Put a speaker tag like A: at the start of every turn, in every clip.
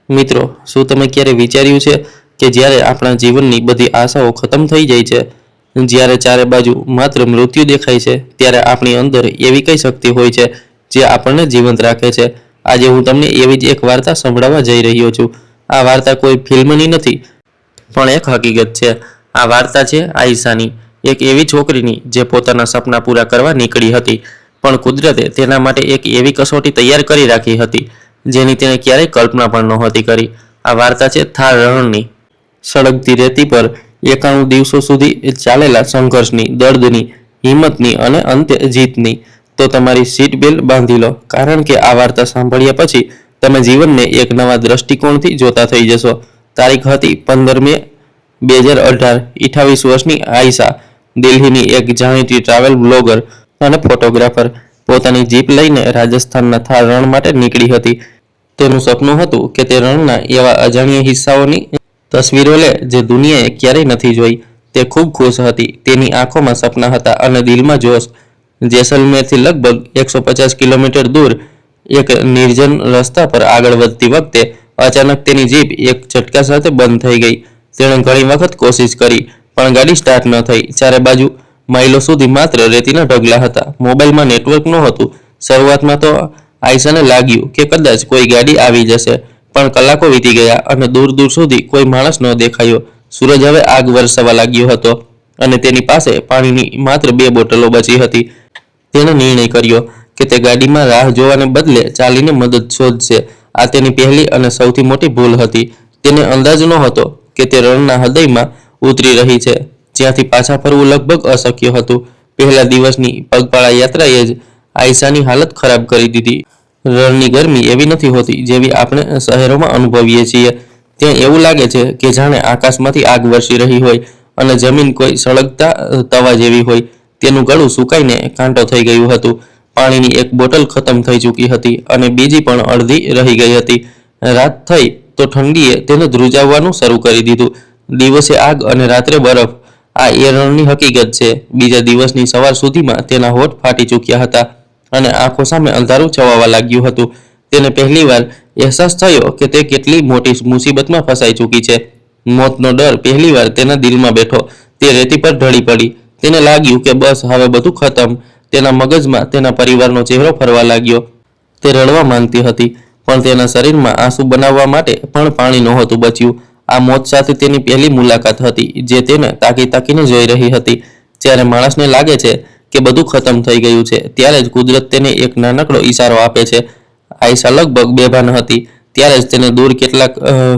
A: મિત્રો, શું તમે ક્યારે વિચાર્યું છે કે જ્યારે આપણા જીવનની બધી આશાઓ ખતમ થઈ જાય છે, જ્યારે ચારે બાજુ માત્ર મૃત્યુ દેખાય છે, ત્યારે આપણી અંદર એવી કઈ શક્તિ હોય છે જે આપણને જીવંત રાખે છે? આજે હું તમને એવી જ એક વાર્તા સંભળાવવા જઈ રહ્યો છું. આ વાર્તા કોઈ ફિલ્મની નથી, પણ એક હકીકત છે. આ વાર્તા છે આયશાની, એક એવી છોકરીની જે પોતાના સપના પૂરા કરવા નીકળી હતી, પણ કુદરતે તેના માટે એક એવી કસોટી તૈયાર કરી રાખી હતી જેની તેણે ક્યારેય કલ્પના પણ નહોતી કરી. આ વાર્તા છે થાર રણની. સળગતી રેતી પર 91 દિવસો સુધી ચાલેલા સંઘર્ષની, દર્દની, હિંમતની અને અંતે જીતની. તો તમારી સીટ બેલ્ટ બાંધી લો, કારણ કે આ વાર્તા સાંભળ્યા પછી તમે જીવનને એક નવા દ્રષ્ટિકોણથી જોતા થઈ જશો. તારીખ હતી 15 મે 2018. 28 વર્ષની આયશા, દિલ્હીની એક જાણીતી ટ્રાવેલ બ્લોગર અને ફોટોગ્રાફર, પોતાની જીપ લઈને રાજસ્થાનના થાર રણ માટે નીકળી હતી. તેનું સપનું હતું કે તે રણના એવા અજાણ્યા હિસ્સાઓની તસવીરો લે જે દુનિયાએ ક્યારેય નથી જોઈ. તે ખૂબ ખુશ હતી. તેની આંખોમાં સપના હતા અને દિલમાં જોશ. જેસલમેરથી લગભગ 150 કિલોમીટર દૂર એક નિર્જન રસ્તા પર આગળ વધતી વખતે અચાનક તેની જીપ એક ઝટકા સાથે બંધ થઈ ગઈ. તેણે ઘણી વખત કોશિશ કરી, પણ ગાડી સ્ટાર્ટ ન થઈ. ચારે બાજુ માઇલો સુધી માત્ર રેતીના ઢગલા હતા. મોબાઈલમાં નેટવર્ક નહોતું. શરૂઆતમાં તો આયશાને લાગ્યું કે કદાચ કોઈ ગાડી આવી જશે, પણ કલાકો વીતી ગયા અને દૂર દૂર સુધી કોઈ માણસ ન દેખાયો. સૂરજ હવે આગ વરસાવવા લાગ્યો હતો અને તેની પાસે પાણીની માત્ર 2 બોટલો બચી હતી. તેણે નિર્ણય કર્યો કે તે ગાડીમાં રાહ જોવાને બદલે ચાલીને મદદ શોધશે. આ તેની પહેલી અને સૌથી મોટી ભૂલ હતી. તેને અંદાજ નહોતો કે તે રણના હૃદયમાં ઉતરી રહી છે, જ્યાંથી પાછા ફરવું લગભગ અશક્ય હતું. પહેલા દિવસની પગપાળા યાત્રાએ જ આયશાની હાલત ખરાબ કરી દીધી. રણની ગરમી એવી નથી હોતી જેવી આપણે શહેરોમાં અનુભવીએ છીએ. ત્યાં એવું લાગે છે કે જાણે આકાશમાંથી આગ વરસી રહી હોય અને જમીન કોઈ સળગતા તવા જેવી હોય. તેનું ગળું સુકાઈને કાંટો થઈ ગયું હતું. પાણીની એક બોટલ ખતમ થઈ ચૂકી હતી અને બીજી પણ અડધી રહી ગઈ હતી. રાત થઈ તો ઠંડીએ તેને ધ્રુજાવવાનું શરૂ કરી દીધું. દિવસે આગ અને રાત્રે બરફ. આ એ રણની હકીકત છે. બીજા દિવસની સવાર સુધીમાં તેના હોઠ ફાટી ચૂક્યા હતા અને આંખો સામે અંધારું છવાવા લાગ્યું હતું. તેને પહેલીવાર અહેસાસ થયો કે તે કેટલી મોટી મુસીબતમાં ફસાઈ ચૂકી છે. મોતનો ડર પહેલીવાર તેના દિલમાં બેઠો. તે રેતી પર ઢળી પડી. તેને લાગ્યું કે બસ હવે બધું ખતમ. તેના મગજમાં તેના પરિવારનો ચહેરો ફરવા લાગ્યો. તે રડવા માંગતી હતી, પણ તેના શરીરમાં આંસુ બનાવવા માટે પણ પાણી નહોતું બચ્યું. આ મોત સાથે તેની પહેલી મુલાકાત હતી, જે તેને તાકી તાકીને જોઈ રહી હતી. જ્યારે માણસને લાગે છે કે બધું ખતમ થઈ ગયું છે, ત્યારે જ કુદરત તેને એક નાનકડો ઈશારો આપે છે. આયશા લગભગ બેભાન હતી. ત્યારે જ તેને દૂર કેટલાક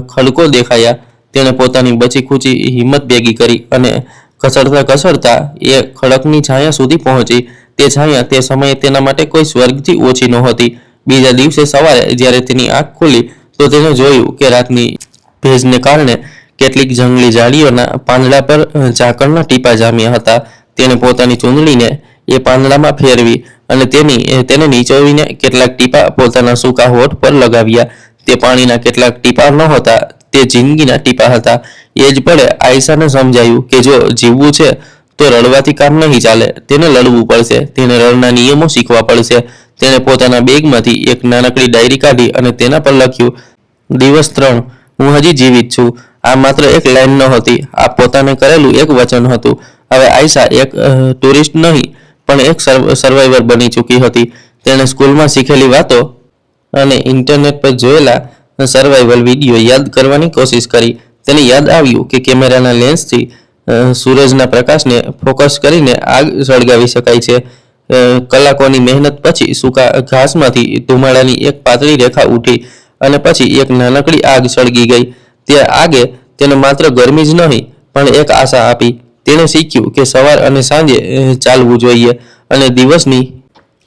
A: ખડકો દેખાયા. તેણે પોતાની બચી ખુચી હિંમત ભેગી કરી અને ઘસડતા ઘસડતા એ ખડકની છાયા સુધી પહોંચી. તે છાયા તે સમયે તેના માટે કોઈ સ્વર્ગથી ઓછી નહોતી. બીજા દિવસે સવારે જ્યારે તેની આંખ ખુલી તો તેને જોયું કે રાતની ભેજને કારણે કેટલીક જંગલી ઝાડીઓના પાંદડા પર ઝાકળના ટીપાં જામ્યા હતા. તેણે પોતાની ચૂંદડીને એ પાંદડામાં ફેરવી અને તેને નીચોવીને કેટલાક ટીપાં પોતાના સૂકા હોઠ પર લગાવ્યા. તે પાણીના કેટલાક ટીપાં નહોતા, તે જિંદગીના ટીપાં હતા. એ જ પળે આયશાને સમજાયું કે જો જીવવું છે તો રડવાથી કામ નહીં ચાલે. તેને લડવું પડશે. તેને રણના નિયમો શીખવા પડશે. તેણે પોતાના બેગમાંથી એક નાનકડી ડાયરી કાઢી અને તેના પર લખ્યું, દિવસ 3, હું હજી જીવિત છું. આ માત્ર એક લાઈન નહોતી, આ પોતાને કરેલું એક વચન હતું. હવે આયશા એક ટુરિસ્ટ નહીં, પણ એક સર્વાઈવર બની ચૂકી હતી. તેણે સ્કૂલમાં શીખેલી વાતો અને ઇન્ટરનેટ પર જોયેલા સર્વાઈવલ વિડીયો યાદ કરવાની કોશિશ કરી. તેને યાદ આવ્યું કે કેમેરાના લેન્સથી સૂરજના પ્રકાશને ફોકસ કરીને આગ સળગાવી શકાય છે. કલાકોની મહેનત પછી સૂકા ઘાસમાંથી ધુમાડાની એક પાતળી રેખા ઉઠી અને પછી એક નાનકડી આગ સળગી ગઈ. તે આગે તેને માત્ર ગરમી જ નહીં, પણ એક આશા આપી. તેણે શીખ્યું કે સવાર અને સાંજે ચાલવું જોઈએ અને દિવસની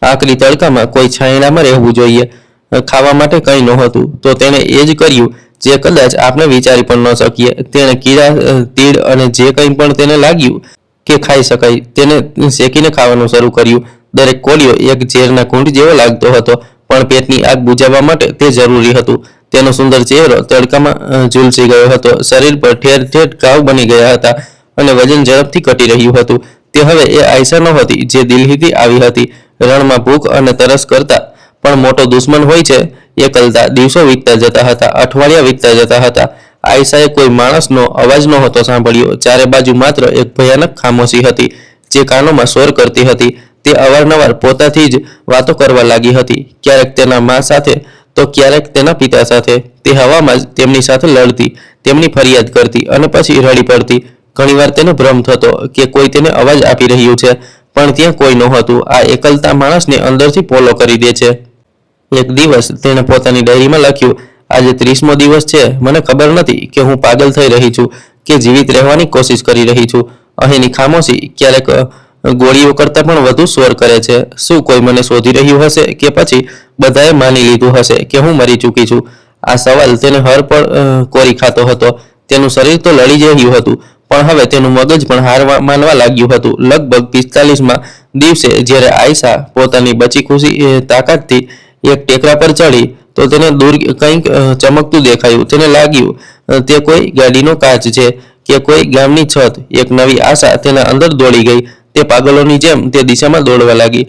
A: આકરી તડકામાં કોઈ છાંયડામાં રહેવું જોઈએ. ખાવા માટે કંઈ નહોતું, તો તેણે એ જ કર્યું જે કદાચ આપણે વિચારી પણ ન શકીએ. તેણે કીડા, તીડ અને જે કંઈ પણ તેને લાગ્યું કે ખાઈ શકાય, તેને શેકીને ખાવાનું શરૂ કર્યું. દરેક કોળિયો એક ઝેરના કુંડ જેવો લાગતો હતો, પણ પેટની આગ બુઝાવવા માટે તે જરૂરી હતું. તેનો સુંદર ચહેરો તડકામાં ઝૂલસી ગયો હતો. શરીર પર ઠેર ઠેર ઘાવ બની ગયા હતા અને વજન ઝડપથી ઘટી રહ્યું હતું. તે હવે એ આયશા નહોતી જે દિલ્હીથી આવી હતી. રણમાં ભૂખ અને તરસ કરતા પણ મોટો દુશ્મન હોય છે એકલતા. દિવસો વીતતા જતા હતા, અઠવાડિયા વીતતા જતા હતા. આયશાએ કોઈ માણસનો અવાજ નહોતો સાંભળ્યો. ચારે બાજુ માત્ર એક ભયાનક ખામોશી હતી, જે કાનોમાં શોર કરતી હતી. તે અવારનવાર પોતાથી જ વાતો કરવા લાગી હતી, ક્યારેક તેના મા સાથે તો ક્યારેક તેના પિતા સાથે. તે હવામાં જ તેમની સાથે લડતી, તેમની ફરિયાદ કરતી અને પછી રડી પડતી. ઘણીવાર તેને ભ્રમ થતો કે કોઈ તેને અવાજ આપી રહ્યું છે, પણ ત્યાં કોઈ નહોતું. આ એકલતા માણસને અંદરથી પોલો કરી દે છે. એક દિવસ તેણે પોતાની ડાયરીમાં લખ્યું, આજે 30મો દિવસ છે. મને ખબર નથી કે હું પાગલ થઈ રહી છું કે જીવિત રહેવાની કોશિશ કરી રહી છું. અહીંની ખામોશી ક્યારેક ગોળીઓ કરતાં પણ વધુ સ્વર કરે છે. શું કોઈ મને શોધી રહ્યું હશે કે પછી બધાએ માની લીધું હશે કે હું મરી ચૂકી છું? આ સવાલ તેને હર પળ કોરી ખાતો હતો. તેનું શરીર તો લડી જ રહ્યું હતું, પણ હવે તેનું મગજ પણ હાર માનવા લાગ્યું હતું. લગભગ 45મા દિવસે જ્યારે આયશા પોતાની બચી ખુશી તાકાતથી એક ટેકરા પર ચડી, તો તેને દૂર કંઈક ચમકતું દેખાયું. તેને લાગ્યું તે કોઈ ગાડીનો કાચ છે કે કોઈ ગામની છત. એક નવી આશા તેના અંદર દોડી ગઈ. તે પાગલોની જેમ તે દિશામાં દોડવા લાગી.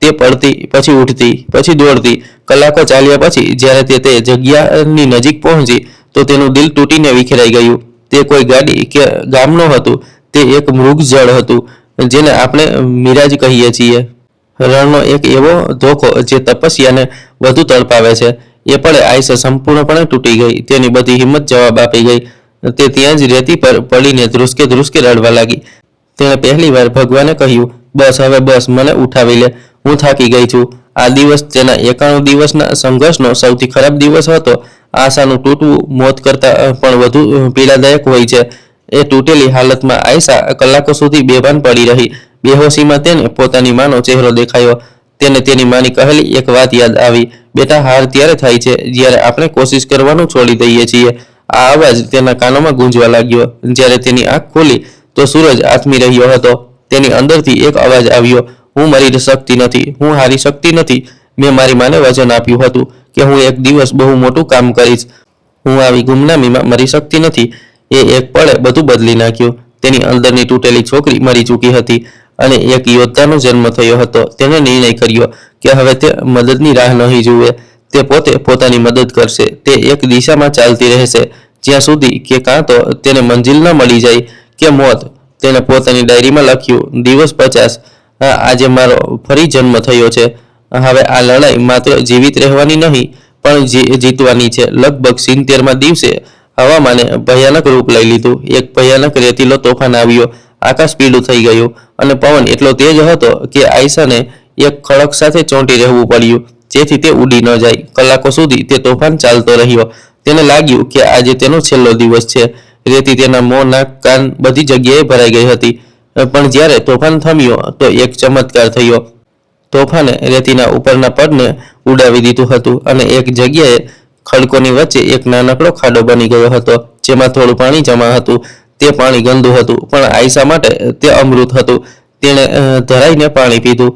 A: તે પડતી, પછી ઉઠતી, પછી દોડતી. કલાકો ચાલ્યા પછી જ્યારે તે જગ્યાની નજીક પહોંચી, તો તેનું દિલ તૂટીને વિખેરાઈ ગયું. તે કોઈ ગાડી કે ગામ નહોતું, તે એક મૃગજળ હતું, જેને આપણે મિરાજ કહીએ છીએ. રણનો એક એવો ધોખો જે તપસ્યાને વધુ તડપાવે છે. એ પળે આયશા સંપૂર્ણપણે તૂટી ગઈ. તેની બધી હિંમત જવાબ આપી ગઈ. તે ત્યાં જ રેતી પર પડીને ધ્રુસકે ધ્રુસકે રડવા લાગી. તેણે પહેલીવાર ભગવાને કહ્યું, બસ હવે બસ, મને ઉઠાવી લે, હું થાકી ગઈ છું. આ દિવસ તેના 91 દિવસના સંઘર્ષનો સૌથી ખરાબ દિવસ હતો. આશાનું તૂટવું મોત કરતાં પણ વધુ પીડાદાયક હોય છે. એ તૂટેલી હાલતમાં આયશા કલાકો સુધી બેભાન પડી રહી. બેહોશીમાં તેને પોતાની માનો ચહેરો દેખાયો. તેને તેની માની કહેલી એક વાત યાદ આવી, બેટા, હાર ત્યારે થાય છે જ્યારે આપણે કોશિશ કરવાનું છોડી દઈએ છીએ. આ અવાજ તેના કાનોમાં ગૂંજવા લાગ્યો. જ્યારે તેની આંખ ખોલી, તો સૂરજ આથમી રહ્યો હતો. તેની અંદરથી એક અવાજ આવ્યો, હું મરી શકતી નથી, હું હારી શકતી નથી. મેં મારી માને વચન આપ્યું હતું કે હું એક દિવસ બહુ મોટું કામ કરીશ. હું આવી ગુમનામીમાં મરી શકતી નથી. એ એક પળે બધું બદલી નાખ્યું. તેની અંદરની તૂટેલી છોકરી મરી ચૂકી હતી અને એક યોદ્ધાનો જન્મ થયો હતો. તેને નિર્ણય કર્યો કે હવે તે મદદની રાહ નહીં જુએ. તે પોતે પોતાની મદદ કરશે. તે એક દિશામાં ચાલતી રહેશે જ્યાં સુધી કે કાં તો તેને મંજિલ ન મળી જાય કે મોત. તેણે પોતાની ડાયરીમાં લખ્યું, દિવસ 50, આજે મારો ફરી જન્મ થયો છે. હવે આ લડાઈ માત્ર જીવિત રહેવાની નહીં, પણ જીતવાની છે. લગભગ 70મા દિવસે હવામાને ભયાનક રૂપ લઈ લીધું. એક ભયાનક રેતીલો તોફાન આવ્યો. આકાશ પીળું થઈ ગયું અને પવન એટલો તેજ હતો કે આયશાને એક ખડક સાથે ચોંટી રહેવું પડ્યું, જેથી તે ઉડી ન જાય. કલાકો સુધી તે તોફાન ચાલતો રહ્યો. તેને લાગ્યું કે આજે તેનો છેલ્લો દિવસ છે. રેતી તેના મોં, નાક, કાન બધી જગ્યાએ ભરાઈ ગઈ હતી. પણ જ્યારે તોફાન થમ્યો, તો એક ચમત્કાર થયો. તોફાને રેતીના ઉપરના પડને ઉડાવી દીધું હતું અને એક જગ્યાએ ખડકોની વચ્ચે એક નાનકડો ખાડો બની ગયો હતો, જેમાં થોડું પાણી જમા હતું. તે પાણી ગંદુ હતું, પણ આયશા માટે તે અમૃત હતું. તેણે ધરાઈને પાણી પીધું.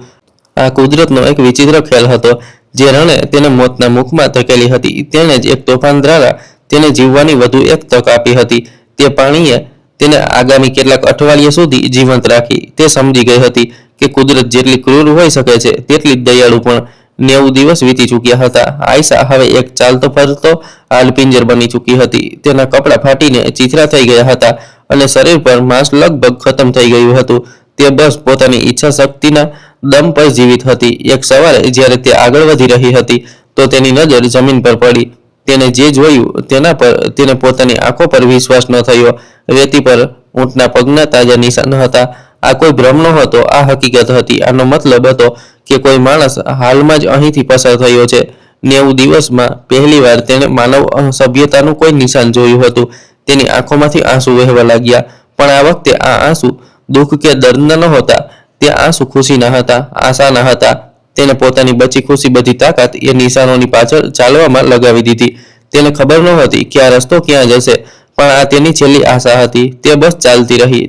A: આ કુદરતનો એક વિચિત્ર ખેલ હતો. જે રણે તેને મોતના મુખમાં ધકેલી હતી, તેણે જ એક તોફાન દ્વારા તેને જીવવાની વધુ એક તક આપી હતી. તે પાણીએ તેને આગામી કેટલાક અઠવાડિયા સુધી જીવંત રાખી. તે સમજી ગઈ હતી કે કુદરત જેટલી ક્રૂર હોઈ શકે છે, તેટલી જ દયાળુ પણ. 90 દિવસ વીતી ચૂક્યા હતા. આયશા હવે એક ચાલતો ફરતો હાડપિંજર બની ચૂકી હતી. તેના કપડાં ફાટીને ચીથરા થઈ ગયા હતા અને શરીર પર માંસ લગભગ ખતમ થઈ ગયું હતું. તે બસ પોતાની ઈચ્છા શક્તિના દમ પર જીવિત હતી. એક સવારે જ્યારે તે આગળ વધી રહી હતી, તો તેની નજર જમીન પર પડી. તેને જે જોયું તેના પર તેને પોતાની આંખો પર વિશ્વાસ ન થયો. રેતી પર ઊંટના પગના તાજા નિશાન હતા. આ કોઈ ભ્રમ નહોતો, આ હકીકત હતી. આનો મતલબ હતો કે કોઈ માણસ હાલમાં જ અહીંથી પસાર થયો છે. 90 દિવસમાં પહેલીવાર તેણે માનવ સભ્યતાનું કોઈ નિશાન જોયું હતું. તેની આંખોમાંથી આંસુ વહેવા લાગ્યા. પણ આ વખતે આ આંસુ દુઃખ કે દર્દના નહોતા. તે આંસુ ખુશીના હતા, આશાના હતા. તેને પોતાની બચી ખુશી બધી તાકાત એ નિશાનોની પાછળ ચાલવામાં લગાવી દીધી. તેને ખબર નહોતી કે આ રસ્તો ક્યાં જશે, પણ આ તેની છેલ્લી આશા હતી. તે બસ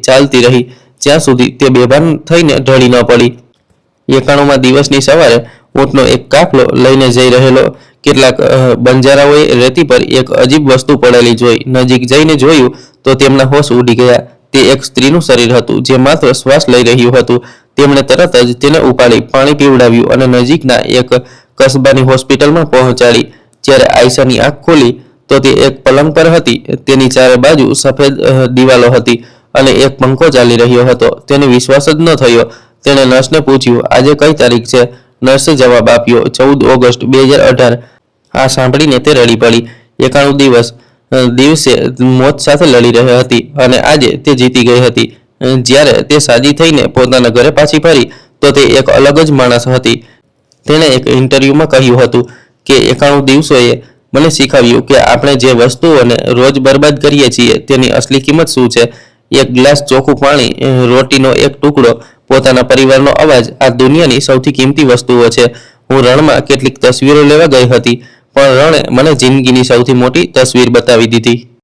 A: ચાલતી રહી, જ્યાં સુધી તે બેભાન થઈને ઢળી ન પડી. 91મા દિવસની સવારે ઊંટનો એક કાફલો લઈને જઈ રહેલો કેટલાક બંજારાઓએ રેતી પર એક અજીબ વસ્તુ પડેલી જોઈ. નજીક જઈને જોયું તો તેમના હોશ ઉડી ગયા. તે એક સ્ત્રીનું શરીર હતું, જે માત્ર શ્વાસ લઈ રહ્યું હતું. તેમણે તરત જ તેને ઉપાડી પાણી પીવડાવ્યું અને નજીકના એક કસ્બાની હોસ્પિટલમાં પહોંચાડી. જ્યારે આયશાની આંખ ખોલી તો તે એક પલંગ પર હતી. તેની ચારે બાજુ સફેદ દિવાલો હતી અને એક પંખો ચાલી રહ્યો હતો. તેને વિશ્વાસ જ ન થયો. તેણે નર્સને પૂછ્યું, આજે કઈ તારીખ છે? નર્સે જવાબ આપ્યો, 14 ઓગસ્ટ 2018. આ સાંભળીને તે રડી પડી. 91 દિવસે મોત સાથે લડી રહી હતી અને આજે તે જીતી ગઈ હતી. જ્યારે તે સાજી થઈને પોતાના ઘરે પાછી ફરી તો તે એક અલગ જ માણસ હતી. તેણે એક ઇન્ટરવ્યુમાં કહ્યું હતું કે 91 દિવસોએ મને શીખવ્યું કે આપણે જે વસ્તુઓને રોજ બરબાદ કરીએ છીએ તેની અસલી કિંમત શું છે. એક ગ્લાસ ચોખ્ખું પાણી, રોટીનો એક ટુકડો, પોતાના પરિવારનો અવાજ આ દુનિયાની સૌથી કિંમતી વસ્તુઓ છે. હું રણમાં કેટલીક તસવીરો લેવા ગઈ હતી, પણ રણે મને જિંદગીની સૌથી મોટી તસવીર બતાવી દીધી.